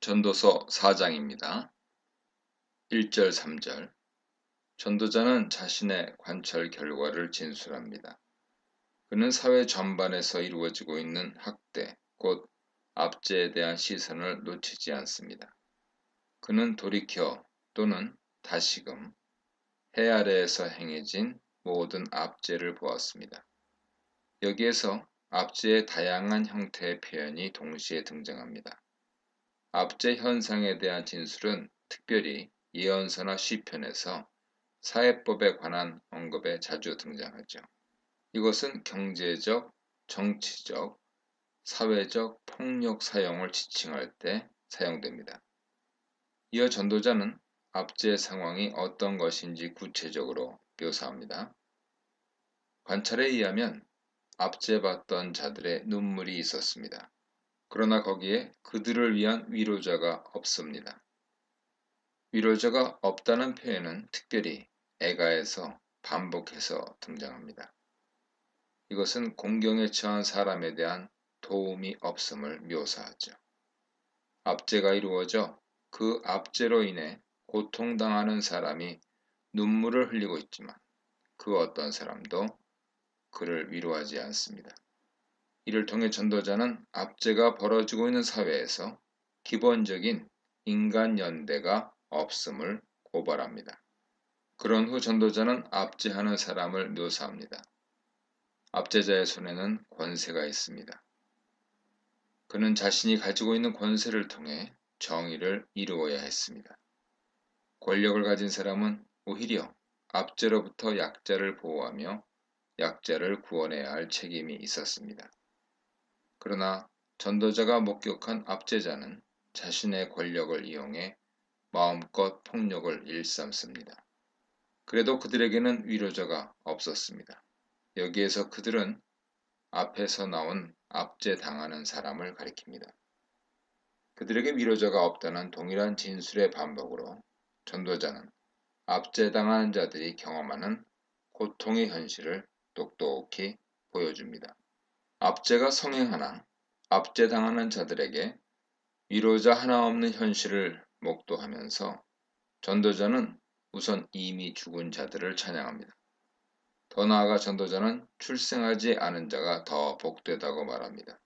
전도서 4장입니다. 1절 3절 전도자는 자신의 관찰 결과를 진술합니다. 그는 사회 전반에서 이루어지고 있는 학대, 곧 압제에 대한 시선을 놓치지 않습니다. 그는 돌이켜 또는 다시금 해 아래에서 행해진 모든 압제를 보았습니다. 여기에서 압제의 다양한 형태의 표현이 동시에 등장합니다. 압제 현상에 대한 진술은 특별히 예언서나 시편에서 사회법에 관한 언급에 자주 등장하죠. 이것은 경제적, 정치적, 사회적 폭력 사용을 지칭할 때 사용됩니다. 이어 전도자는 압제 상황이 어떤 것인지 구체적으로 묘사합니다. 관찰에 의하면 압제받던 자들의 눈물이 있었습니다. 그러나 거기에 그들을 위한 위로자가 없습니다. 위로자가 없다는 표현은 특별히 에가에서 반복해서 등장합니다. 이것은 공경에 처한 사람에 대한 도움이 없음을 묘사하죠. 압제가 이루어져 그 압제로 인해 고통당하는 사람이 눈물을 흘리고 있지만 그 어떤 사람도 그를 위로하지 않습니다. 이를 통해 전도자는 압제가 벌어지고 있는 사회에서 기본적인 인간 연대가 없음을 고발합니다. 그런 후 전도자는 압제하는 사람을 묘사합니다. 압제자의 손에는 권세가 있습니다. 그는 자신이 가지고 있는 권세를 통해 정의를 이루어야 했습니다. 권력을 가진 사람은 오히려 압제로부터 약자를 보호하며 약자를 구원해야 할 책임이 있었습니다. 그러나 전도자가 목격한 압제자는 자신의 권력을 이용해 마음껏 폭력을 일삼습니다. 그래도 그들에게는 위로자가 없었습니다. 여기에서 그들은 앞에서 나온 압제당하는 사람을 가리킵니다. 그들에게 위로자가 없다는 동일한 진술의 반복으로 전도자는 압제당하는 자들이 경험하는 고통의 현실을 똑똑히 보여줍니다. 압제가 성행하나 압제당하는 자들에게 위로자 하나 없는 현실을 목도하면서 전도자는 우선 이미 죽은 자들을 찬양합니다. 더 나아가 전도자는 출생하지 않은 자가 더 복되다고 말합니다.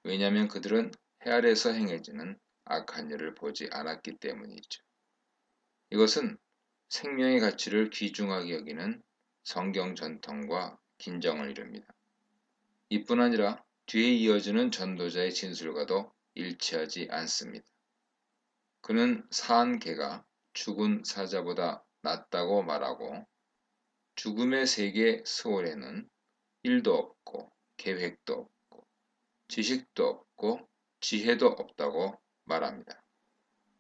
왜냐하면 그들은 해 아래에서 행해지는 악한 일을 보지 않았기 때문이죠. 이것은 생명의 가치를 귀중하게 여기는 성경 전통과 긴정을 이룹니다. 이뿐 아니라 뒤에 이어지는 전도자의 진술과도 일치하지 않습니다. 그는 산 개가 죽은 사자보다 낫다고 말하고 죽음의 세계 스올에는 일도 없고 계획도 없고 지식도 없고 지혜도 없다고 말합니다.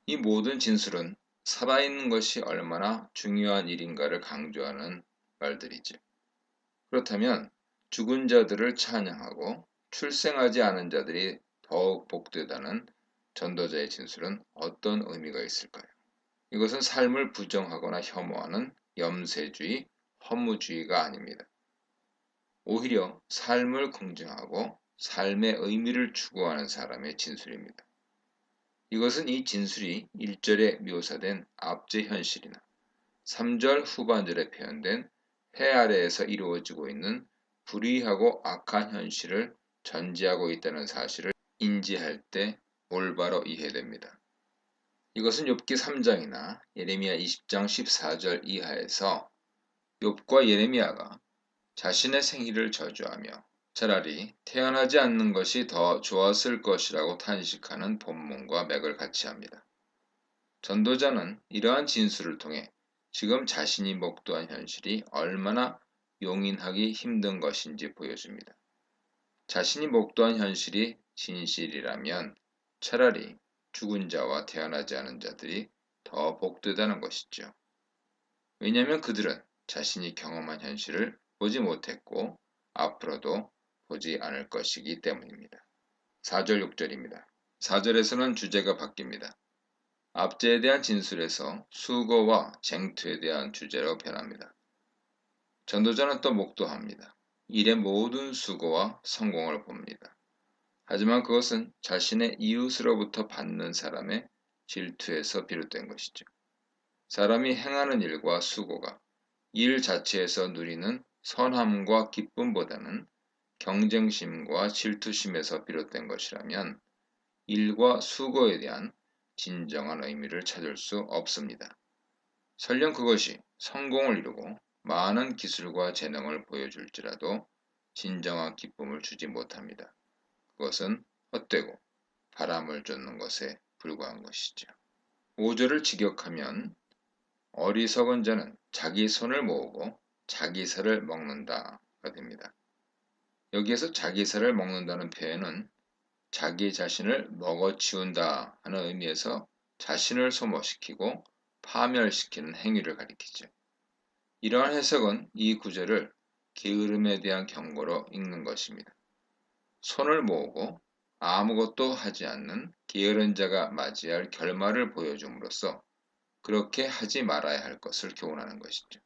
이 모든 진술은 살아있는 것이 얼마나 중요한 일인가를 강조하는 말들이죠. 그렇다면 죽은 자들을 찬양하고 출생하지 않은 자들이 더욱 복되다는 전도자의 진술은 어떤 의미가 있을까요? 이것은 삶을 부정하거나 혐오하는 염세주의, 허무주의가 아닙니다. 오히려 삶을 긍정하고 삶의 의미를 추구하는 사람의 진술입니다. 이것은 이 진술이 1절에 묘사된 압제 현실이나 3절 후반절에 표현된 해 아래에서 이루어지고 있는 불의하고 악한 현실을 전제하고 있다는 사실을 인지할 때 올바로 이해됩니다. 이것은 욥기 3장이나 예레미야 20장 14절 이하에서 욥과 예레미야가 자신의 생일을 저주하며 차라리 태어나지 않는 것이 더 좋았을 것이라고 탄식하는 본문과 맥을 같이 합니다. 전도자는 이러한 진술을 통해 지금 자신이 목도한 현실이 얼마나 용인하기 힘든 것인지 보여줍니다. 자신이 목도한 현실이 진실이라면 차라리 죽은 자와 태어나지 않은 자들이 더 복되다는 것이죠. 왜냐하면 그들은 자신이 경험한 현실을 보지 못했고 앞으로도 보지 않을 것이기 때문입니다. 4절 6절입니다. 4절에서는 주제가 바뀝니다. 압제에 대한 진술에서 수고와 쟁투에 대한 주제로 변합니다. 전도자는 또 목도합니다. 일의 모든 수고와 성공을 봅니다. 하지만 그것은 자신의 이웃으로부터 받는 사람의 질투에서 비롯된 것이죠. 사람이 행하는 일과 수고가 일 자체에서 누리는 선함과 기쁨보다는 경쟁심과 질투심에서 비롯된 것이라면 일과 수고에 대한 진정한 의미를 찾을 수 없습니다. 설령 그것이 성공을 이루고 많은 기술과 재능을 보여줄지라도 진정한 기쁨을 주지 못합니다. 그것은 헛되고 바람을 쫓는 것에 불과한 것이죠. 5절을 직역하면 어리석은 자는 자기 손을 모으고 자기 살을 먹는다가 됩니다. 여기에서 자기 살을 먹는다는 표현은 자기 자신을 먹어치운다 하는 의미에서 자신을 소모시키고 파멸시키는 행위를 가리키죠. 이러한 해석은 이 구절을 게으름에 대한 경고로 읽는 것입니다. 손을 모으고 아무것도 하지 않는 게으른 자가 맞이할 결말을 보여줌으로써 그렇게 하지 말아야 할 것을 교훈하는 것이죠.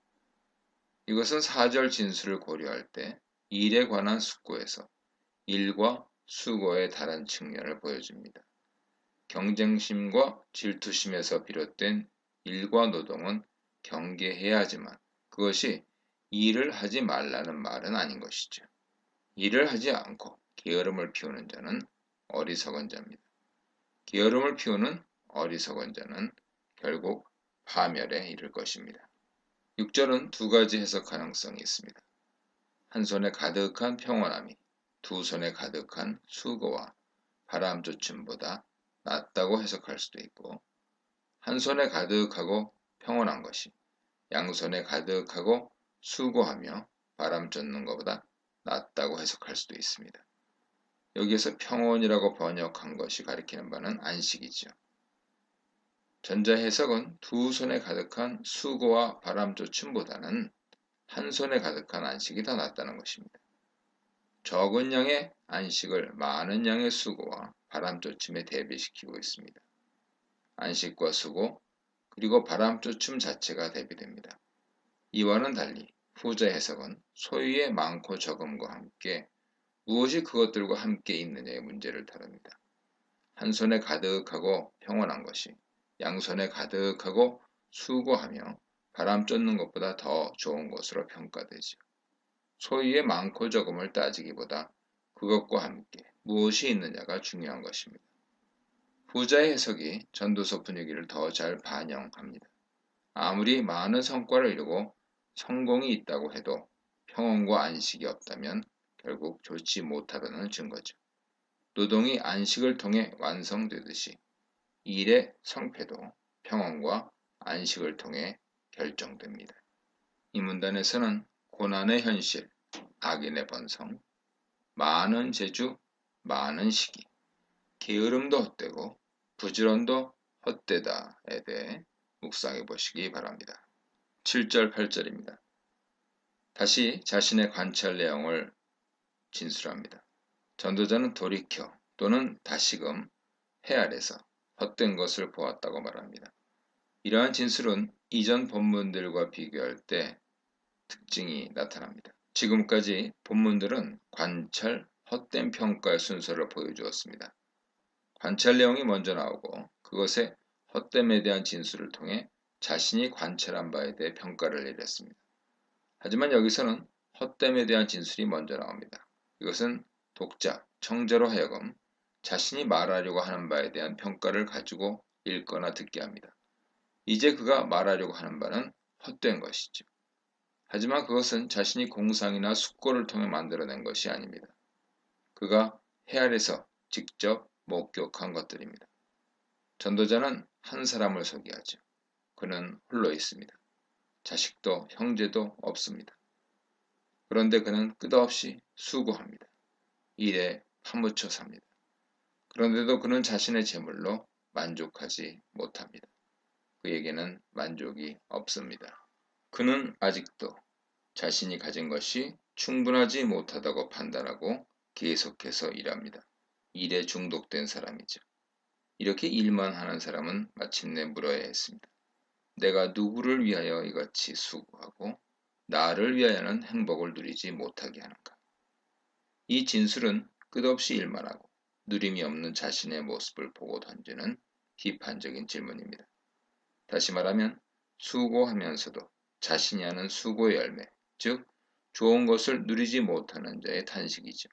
이것은 4절 진술을 고려할 때 일에 관한 숙고에서 일과 수고의 다른 측면을 보여줍니다. 경쟁심과 질투심에서 비롯된 일과 노동은 경계해야 하지만 그것이 일을 하지 말라는 말은 아닌 것이죠. 일을 하지 않고 게으름을 피우는 자는 어리석은 자입니다. 게으름을 피우는 어리석은 자는 결국 파멸에 이를 것입니다. 6절은 두 가지 해석 가능성이 있습니다. 한 손에 가득한 평온함이 두 손에 가득한 수고와 바람쫓음보다 낫다고 해석할 수도 있고, 한 손에 가득하고 평온한 것이 양손에 가득하고 수고하며 바람 쫓는 것보다 낫다고 해석할 수도 있습니다. 여기에서 평온이라고 번역한 것이 가리키는 바는 안식이죠. 전자 해석은 두 손에 가득한 수고와 바람쫓음보다는 한 손에 가득한 안식이 더 낫다는 것입니다. 적은 양의 안식을 많은 양의 수고와 바람쫓음에 대비시키고 있습니다. 안식과 수고 그리고 바람쫓음 자체가 대비됩니다. 이와는 달리 후자 해석은 소유의 많고 적음과 함께 무엇이 그것들과 함께 있느냐의 문제를 다룹니다. 한 손에 가득하고 평온한 것이 양손에 가득하고 수고하며 바람 쫓는 것보다 더 좋은 것으로 평가되죠. 소유의 많고 적음을 따지기보다 그것과 함께 무엇이 있느냐가 중요한 것입니다. 후자의 해석이 전도서 분위기를 더 잘 반영합니다. 아무리 많은 성과를 이루고 성공이 있다고 해도 평온과 안식이 없다면 결국 좋지 못하다는 증거죠. 노동이 안식을 통해 완성되듯이 일의 성패도 평온과 안식을 통해 결정됩니다. 이 문단에서는 고난의 현실, 악인의 번성, 많은 재주, 많은 시기, 게으름도 헛되고 부지런도 헛되다에 대해 묵상해 보시기 바랍니다. 7절, 8절입니다. 다시 자신의 관찰 내용을 진술합니다. 전도자는 돌이켜 또는 다시금 해 아래서 헛된 것을 보았다고 말합니다. 이러한 진술은 이전 본문들과 비교할 때 특징이 나타납니다. 지금까지 본문들은 관찰, 헛된 평가의 순서를 보여주었습니다. 관찰 내용이 먼저 나오고 그것의 헛됨에 대한 진술을 통해 자신이 관찰한 바에 대해 평가를 내렸습니다. 하지만 여기서는 헛됨에 대한 진술이 먼저 나옵니다. 이것은 독자, 청자로 하여금 자신이 말하려고 하는 바에 대한 평가를 가지고 읽거나 듣게 합니다. 이제 그가 말하려고 하는 바는 헛된 것이죠. 하지만 그것은 자신이 공상이나 숙고를 통해 만들어낸 것이 아닙니다. 그가 해 아래서 직접 목격한 것들입니다. 전도자는 한 사람을 소개하죠. 그는 홀로 있습니다. 자식도 형제도 없습니다. 그런데 그는 끝없이 수고합니다. 일에 파묻혀 삽니다. 그런데도 그는 자신의 재물로 만족하지 못합니다. 그에게는 만족이 없습니다. 그는 아직도 자신이 가진 것이 충분하지 못하다고 판단하고 계속해서 일합니다. 일에 중독된 사람이죠. 이렇게 일만 하는 사람은 마침내 물어야 했습니다. 내가 누구를 위하여 이같이 수고하고 나를 위하여는 행복을 누리지 못하게 하는가? 이 진술은 끝없이 일만 하고 누림이 없는 자신의 모습을 보고 던지는 비판적인 질문입니다. 다시 말하면 수고하면서도 자신이 하는 수고의 열매, 즉 좋은 것을 누리지 못하는 자의 탄식이죠.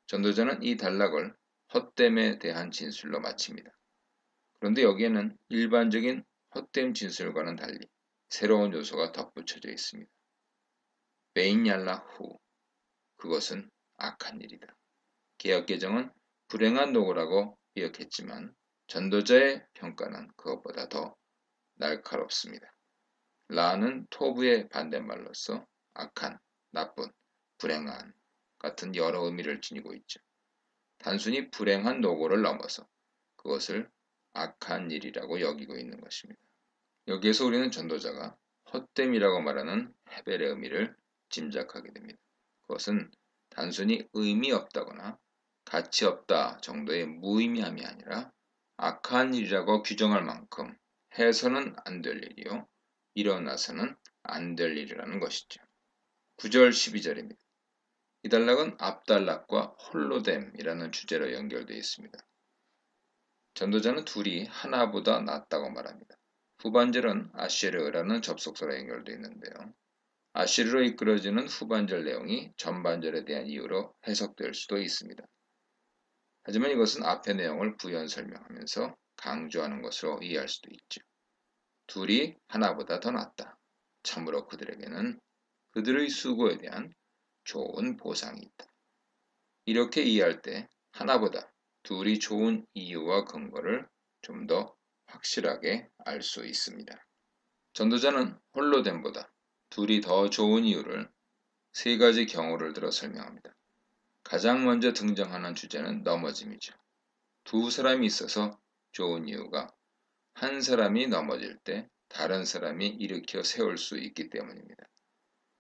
전도자는 이 단락을 헛됨에 대한 진술로 마칩니다. 그런데 여기에는 일반적인 헛됨 진술과는 달리 새로운 요소가 덧붙여져 있습니다. 베인얄라후, 그것은 악한 일이다. 개역개정은 불행한 노고라고 기억했지만 전도자의 평가는 그것보다 더 날카롭습니다. 라는 토부의 반대말로서 악한, 나쁜, 불행한 같은 여러 의미를 지니고 있죠. 단순히 불행한 노고를 넘어서 그것을 악한 일이라고 여기고 있는 것입니다. 여기에서 우리는 전도자가 헛됨이라고 말하는 헤벨의 의미를 짐작하게 됩니다. 그것은 단순히 의미 없다거나 가치 없다 정도의 무의미함이 아니라 악한 일이라고 규정할 만큼 해서는 안 될 일이요, 일어나서는 안 될 일이라는 것이죠. 9절 12절입니다. 이 단락은 앞단락과 홀로됨이라는 주제로 연결되어 있습니다. 전도자는 둘이 하나보다 낫다고 말합니다. 후반절은 아시르라는 접속사로 연결되어 있는데요. 아시르로 이끌어지는 후반절 내용이 전반절에 대한 이유로 해석될 수도 있습니다. 하지만 이것은 앞의 내용을 부연 설명하면서 강조하는 것으로 이해할 수도 있죠. 둘이 하나보다 더 낫다. 참으로 그들에게는 그들의 수고에 대한 좋은 보상이 있다. 이렇게 이해할 때 하나보다 둘이 좋은 이유와 근거를 좀 더 확실하게 알 수 있습니다. 전도자는 홀로됨보다 둘이 더 좋은 이유를 세 가지 경우를 들어 설명합니다. 가장 먼저 등장하는 주제는 넘어짐이죠. 두 사람이 있어서 좋은 이유가 한 사람이 넘어질 때 다른 사람이 일으켜 세울 수 있기 때문입니다.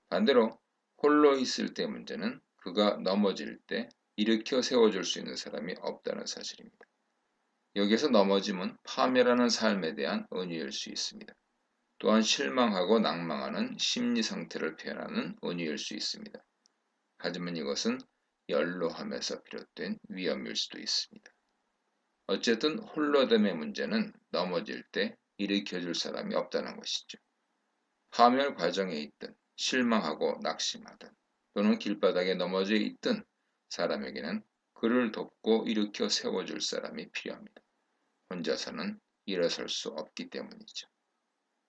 반대로 홀로 있을 때 문제는 그가 넘어질 때 일으켜 세워줄 수 있는 사람이 없다는 사실입니다. 여기에서 넘어짐은 파멸하는 삶에 대한 은유일 수 있습니다. 또한 실망하고 낭망하는 심리 상태를 표현하는 은유일 수 있습니다. 하지만 이것은 연로함에서 비롯된 위험일 수도 있습니다. 어쨌든 홀로됨의 문제는 넘어질 때 일으켜줄 사람이 없다는 것이죠. 파멸 과정에 있든 실망하고 낙심하든 또는 길바닥에 넘어져 있든 사람에게는 그를 돕고 일으켜 세워줄 사람이 필요합니다. 혼자서는 일어설 수 없기 때문이죠.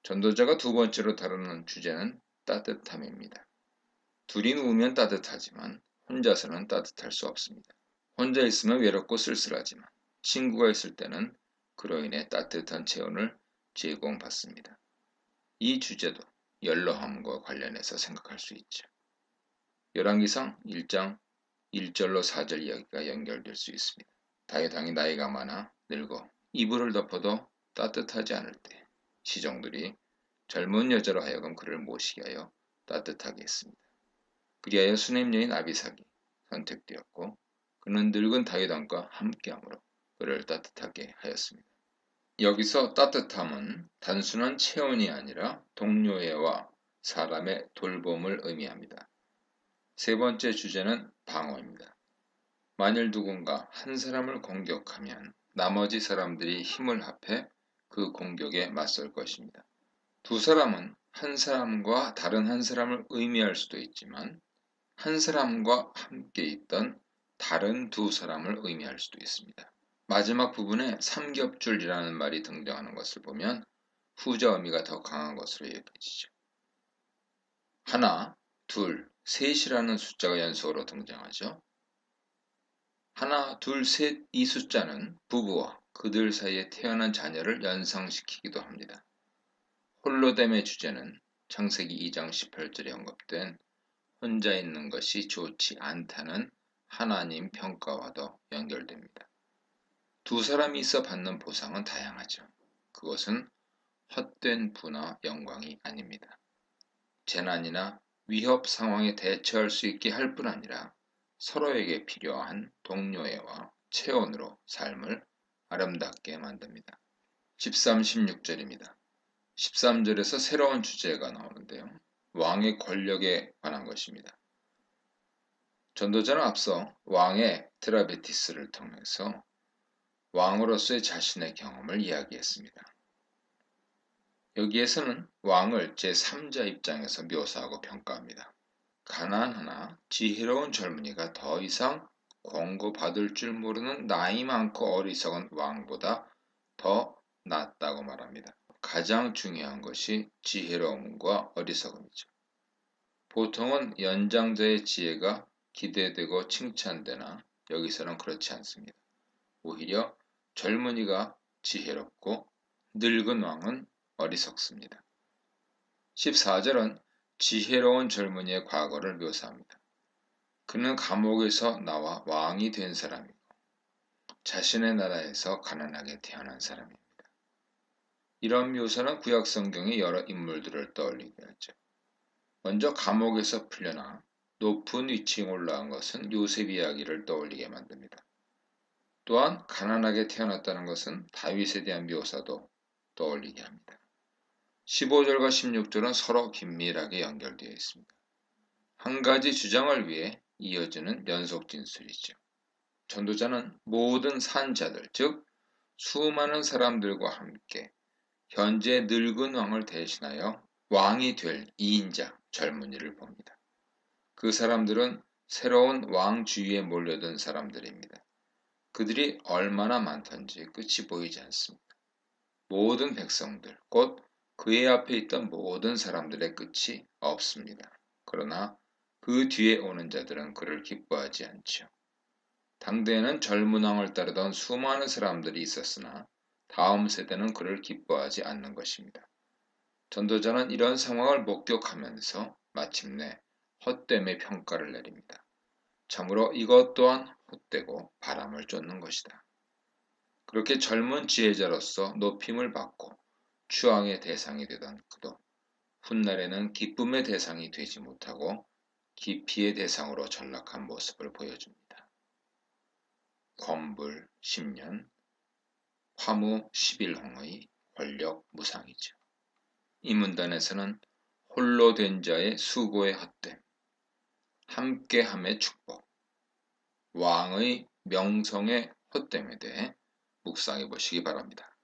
전도자가 두 번째로 다루는 주제는 따뜻함입니다. 둘이 누우면 따뜻하지만 혼자서는 따뜻할 수 없습니다. 혼자 있으면 외롭고 쓸쓸하지만 친구가 있을 때는 그로 인해 따뜻한 체온을 제공받습니다. 이 주제도 연로함과 관련해서 생각할 수 있죠. 열왕기상 1장 1절로 4절 이야기가 연결될 수 있습니다. 다윗왕이 나이가 많아 늙어 이불을 덮어도 따뜻하지 않을 때 시종들이 젊은 여자로 하여금 그를 모시게 하여 따뜻하게 했습니다. 그리하여 수냄 여인 아비삭이 선택되었고 그는 늙은 다윗왕과 함께함으로 그를 따뜻하게 하였습니다. 여기서 따뜻함은 단순한 체온이 아니라 동료애와 사람의 돌봄을 의미합니다. 세 번째 주제는 방어입니다. 만일 누군가 한 사람을 공격하면 나머지 사람들이 힘을 합해 그 공격에 맞설 것입니다. 두 사람은 한 사람과 다른 한 사람을 의미할 수도 있지만 한 사람과 함께 있던 다른 두 사람을 의미할 수도 있습니다. 마지막 부분에 삼겹줄이라는 말이 등장하는 것을 보면 후자 의미가 더 강한 것으로 여겨지죠. 하나, 둘, 셋이라는 숫자가 연속으로 등장하죠. 하나, 둘, 셋 이 숫자는 부부와 그들 사이에 태어난 자녀를 연상시키기도 합니다. 홀로됨의 주제는 창세기 2장 18절에 언급된 혼자 있는 것이 좋지 않다는 하나님 평가와도 연결됩니다. 두 사람이 있어 받는 보상은 다양하죠. 그것은 헛된 부나 영광이 아닙니다. 재난이나 위협 상황에 대처할 수 있게 할 뿐 아니라 서로에게 필요한 동료애와 체온으로 삶을 아름답게 만듭니다. 13, 16절입니다. 13절에서 새로운 주제가 나오는데요. 왕의 권력에 관한 것입니다. 전도자는 앞서 왕의 드라베티스를 통해서 왕으로서의 자신의 경험을 이야기했습니다. 여기에서는 왕을 제3자 입장에서 묘사하고 평가합니다. 가난하나 지혜로운 젊은이가 더 이상 권고받을 줄 모르는 나이 많고 어리석은 왕보다 더 낫다고 말합니다. 가장 중요한 것이 지혜로움과 어리석음이죠. 보통은 연장자의 지혜가 기대되고 칭찬되나 여기서는 그렇지 않습니다. 오히려 젊은이가 지혜롭고 늙은 왕은 어리석습니다. 14절은 지혜로운 젊은이의 과거를 묘사합니다. 그는 감옥에서 나와 왕이 된 사람이고 자신의 나라에서 가난하게 태어난 사람입니다. 이런 묘사는 구약 성경의 여러 인물들을 떠올리게 하죠. 먼저 감옥에서 풀려나 높은 위치에 올라간 것은 요셉 이야기를 떠올리게 만듭니다. 또한 가난하게 태어났다는 것은 다윗에 대한 묘사도 떠올리게 합니다. 15절과 16절은 서로 긴밀하게 연결되어 있습니다. 한 가지 주장을 위해 이어지는 연속 진술이죠. 전도자는 모든 산자들, 즉 수많은 사람들과 함께 현재 늙은 왕을 대신하여 왕이 될 2인자 젊은이를 봅니다. 그 사람들은 새로운 왕 주위에 몰려든 사람들입니다. 그들이 얼마나 많던지 끝이 보이지 않습니다. 모든 백성들, 곧 그의 앞에 있던 모든 사람들의 끝이 없습니다. 그러나 그 뒤에 오는 자들은 그를 기뻐하지 않죠. 당대에는 젊은 왕을 따르던 수많은 사람들이 있었으나 다음 세대는 그를 기뻐하지 않는 것입니다. 전도자는 이런 상황을 목격하면서 마침내 헛됨의 평가를 내립니다. 참으로 이것 또한 헛되고 바람을 쫓는 것이다. 그렇게 젊은 지혜자로서 높임을 받고 추앙의 대상이 되던 그도 훗날에는 기쁨의 대상이 되지 못하고 기피의 대상으로 전락한 모습을 보여줍니다. 권불 10년, 화무 11홍의 권력 무상이죠. 이 문단에서는 홀로 된 자의 수고의 헛됨, 함께함의 축복, 왕의 명성의 헛됨에 대해 묵상해 보시기 바랍니다.